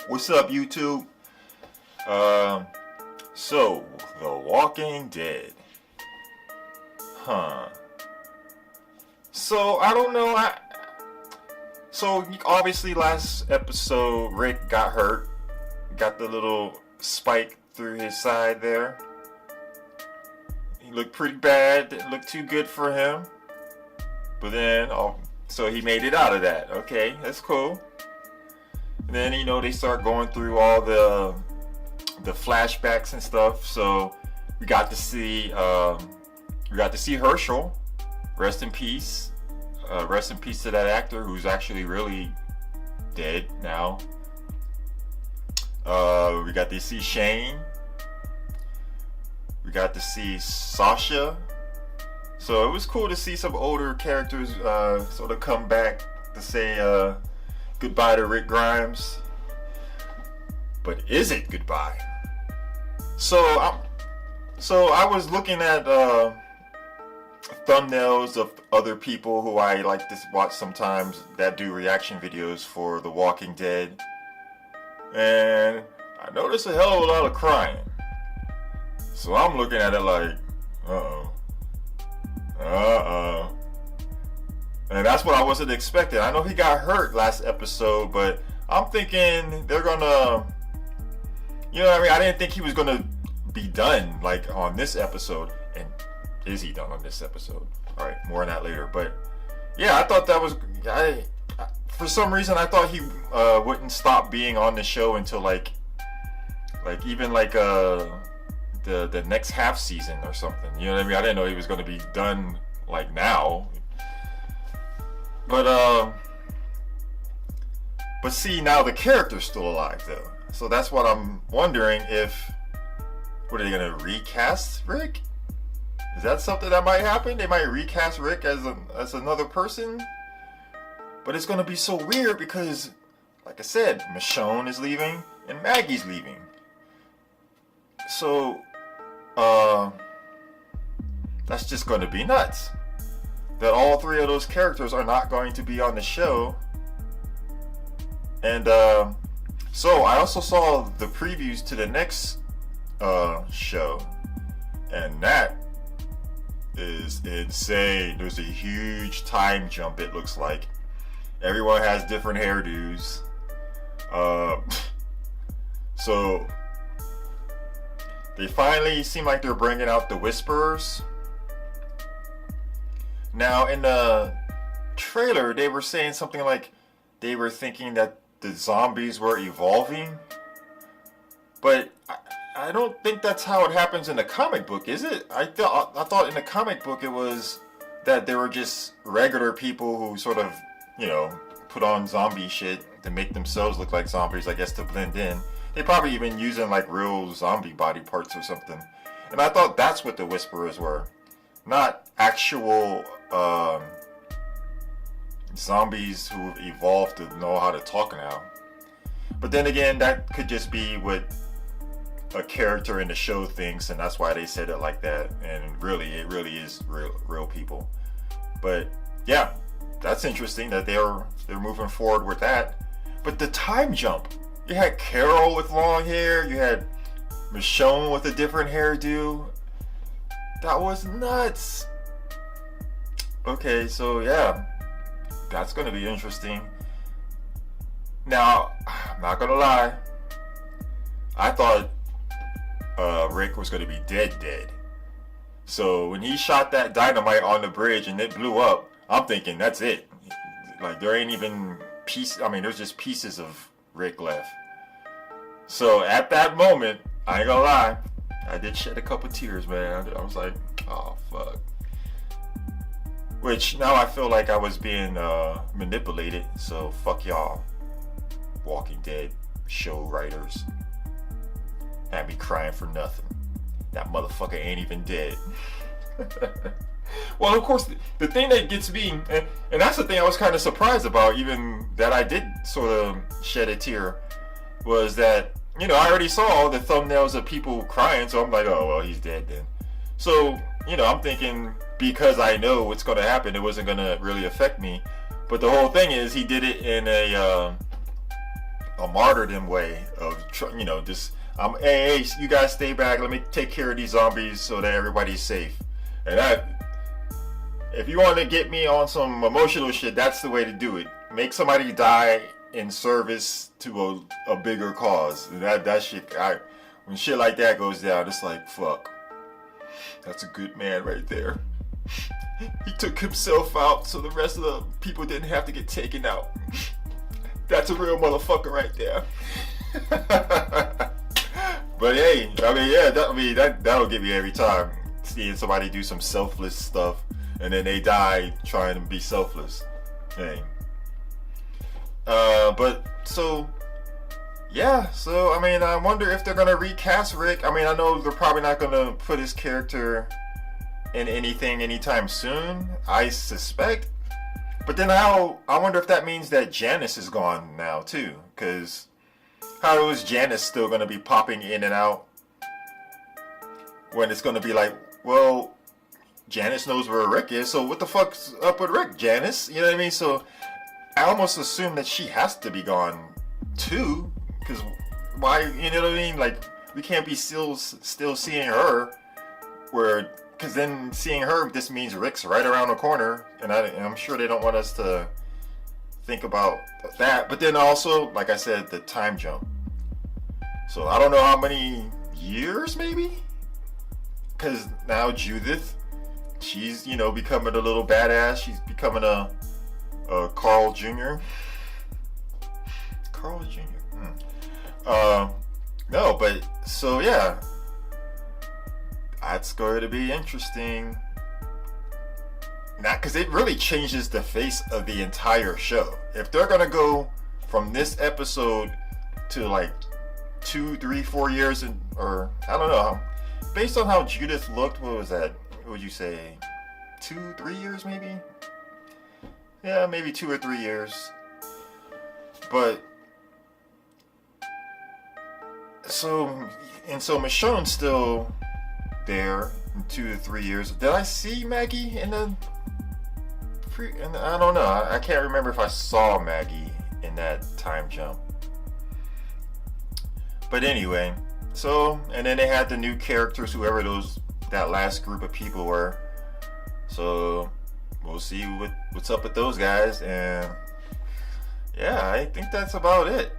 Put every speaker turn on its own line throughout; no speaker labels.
What's up, YouTube? So, The Walking Dead. Huh. So, I don't know. So, obviously, last episode, Rick got hurt. Got the little spike through his side there. He looked pretty bad. Didn't look too good for him. But then, so he made it out of that. Okay, that's cool. And then, they start going through all the flashbacks and stuff. So we got to see Herschel. Rest in peace. Rest in peace to that actor who's actually really dead now. We got to see Shane. We got to see Sasha. So it was cool to see some older characters sort of come back to say goodbye to Rick Grimes. But is it goodbye? So I was looking at thumbnails of other people who I like to watch sometimes that do reaction videos for The Walking Dead. And I noticed a hell of a lot of crying. So I'm looking at it like, and that's what I wasn't expecting. I know he got hurt last episode, but I'm thinking they're gonna, I didn't think he was gonna be done like on this episode. And is he done on this episode? All right, more on that later. But yeah, I thought that was, for some reason I thought he wouldn't stop being on the show until like even the next half season or something. You know what I mean? I didn't know he was gonna be done like now. But see, now the character's still alive though. So that's what I'm wondering what are they gonna recast Rick? Is that something that might happen? They might recast Rick as another person? But it's gonna be so weird because, like I said, Michonne is leaving and Maggie's leaving. So, that's just gonna be nuts. That all three of those characters are not going to be on the show. And so I also saw the previews to the next show, and that is insane. There's a huge time jump, it looks like. Everyone has different hairdos. So they finally seem like they're bringing out the Whisperers. Now, in the trailer, they were saying something like they were thinking that the zombies were evolving. But I don't think that's how it happens in the comic book, is it? I thought in the comic book it was that they were just regular people who sort of, put on zombie shit to make themselves look like zombies, I guess, to blend in. They probably even using like real zombie body parts or something. And I thought that's what the Whisperers were. Not actual zombies who've evolved to know how to talk now. But then again, that could just be what a character in the show thinks, and that's why they said it like that. And it really is real people. But yeah, that's interesting that they're moving forward with that. But the time jump, you had Carol with long hair, you had Michonne with a different hairdo. That was nuts. Okay, so yeah, that's gonna be interesting. Now, I'm not gonna lie, I thought Rick was gonna be dead. So when he shot that dynamite on the bridge and it blew up, I'm thinking that's it. Like there ain't even there's just pieces of Rick left. So at that moment, I ain't gonna lie, I did shed a couple tears, man. I was like, oh fuck. Which now I feel like I was being manipulated. So fuck y'all, Walking Dead show writers. Had me crying for nothing. That motherfucker ain't even dead. Well, of course, the thing that gets me, and that's the thing I was kind of surprised about, even that I did sort of shed a tear, was that, I already saw all the thumbnails of people crying, so I'm like, oh, well, he's dead then. So, I'm thinking, because I know what's going to happen, it wasn't going to really affect me. But the whole thing is, he did it in a martyrdom way of, just hey, you guys stay back. Let me take care of these zombies so that everybody's safe. And if you want to get me on some emotional shit, that's the way to do it. Make somebody die in service to a bigger cause. That shit, when shit like that goes down, it's like, fuck. That's a good man right there. He took himself out so the rest of the people didn't have to get taken out. That's a real motherfucker right there. But hey, that'll get me every time. Seeing somebody do some selfless stuff and then they die trying to be selfless. Hey. I wonder if they're gonna recast Rick. I mean, I know they're probably not gonna put his character in anything anytime soon, I suspect. But then I wonder if that means that Janice is gone now too, because how is Janice still gonna be popping in and out when it's gonna be like, well, Janice knows where Rick is, so what the fuck's up with Rick, Janice? You know what I mean? So I almost assume that she has to be gone too, because why? You know what I mean? Like, we can't be still seeing her, because then seeing her, this means Rick's right around the corner, and I'm sure they don't want us to think about that. But then also, like I said, the time jump. So I don't know how many years, maybe, because now Judith, she's becoming a little badass. She's becoming a Carl Jr. Carl Jr. No, but so yeah, that's going to be interesting. Not because it really changes the face of the entire show. If they're gonna go from this episode to like 2, 3, 4 years, or I don't know, based on how Judith looked, what was that? What would you say? 2, 3 years maybe? Yeah, maybe 2 or 3 years. But so Michonne's still there in 2 to 3 years. Did I see Maggie in the I don't know. I can't remember if I saw Maggie in that time jump. But anyway, and then they had the new characters, whoever that last group of people were. So we'll see what's up with those guys, and yeah, I think that's about it.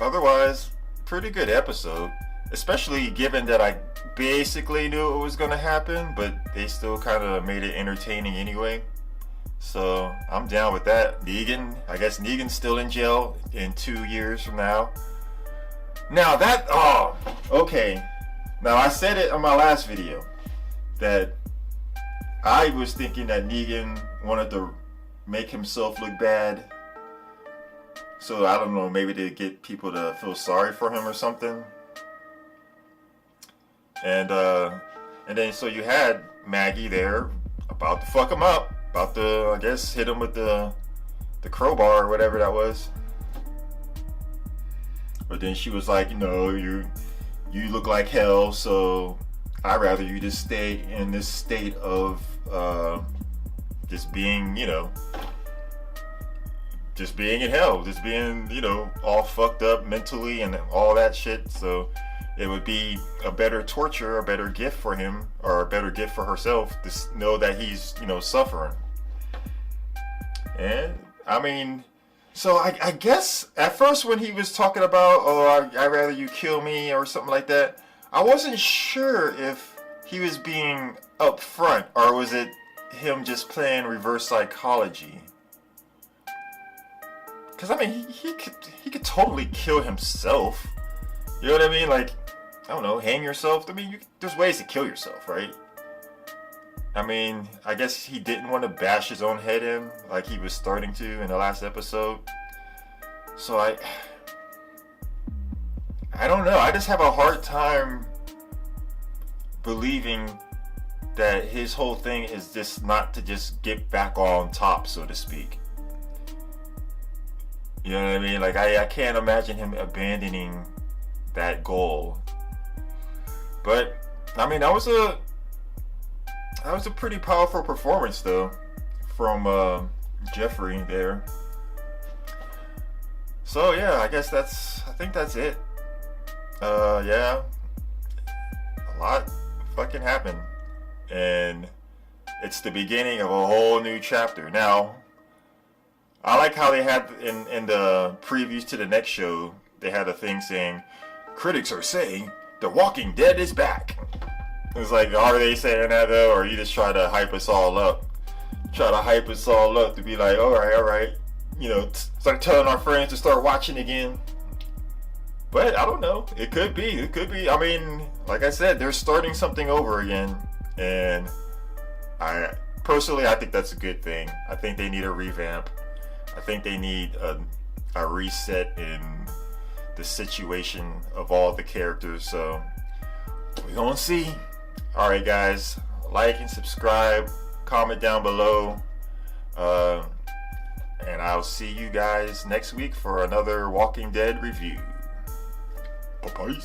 Otherwise, pretty good episode, especially given that I basically knew it was going to happen, but they still kind of made it entertaining anyway. So I'm down with that. I guess Negan's still in jail in 2 years from now. Now okay. Now I said it on my last video that I was thinking that Negan wanted to make himself look bad. So I don't know, maybe to get people to feel sorry for him or something. And then so you had Maggie there about to fuck him up, about to, I guess, hit him with the crowbar or whatever that was. But then she was like, you look like hell, so I'd rather you just stay in this state of just being, just being in hell, just being, all fucked up mentally and all that shit. So it would be a better torture, a better gift for him, or a better gift for herself to know that he's, suffering. And I mean, so I guess at first when he was talking about, I'd rather you kill me or something like that, I wasn't sure if he was being upfront or was it him just playing reverse psychology. Because I mean, he could totally kill himself. You know what I mean? Like, I don't know, hang yourself. I mean, there's ways to kill yourself, right? I mean, I guess he didn't want to bash his own head in like he was starting to in the last episode. So I don't know. I just have a hard time believing that his whole thing is just not to just get back on top, so to speak. You know what I mean? Like, I can't imagine him abandoning that goal. But I mean, that was a pretty powerful performance though from Jeffrey there. So yeah, I think that's it. Yeah, a lot fucking happened, and it's the beginning of a whole new chapter. Now, I like how they had in the previews to the next show, they had a thing saying, critics are saying The Walking Dead is back. It's like, are they saying that though, or you just try to hype us all up? Try to hype us all up to be like, all right, start telling our friends to start watching again. But I don't know. It could be. I mean, like I said, they're starting something over again, and I think that's a good thing. I think they need a revamp. I think they need a reset in the situation of all the characters. So we're gonna see. All right, guys, like and subscribe, comment down below, and I'll see you guys next week for another Walking Dead review. Bye-bye.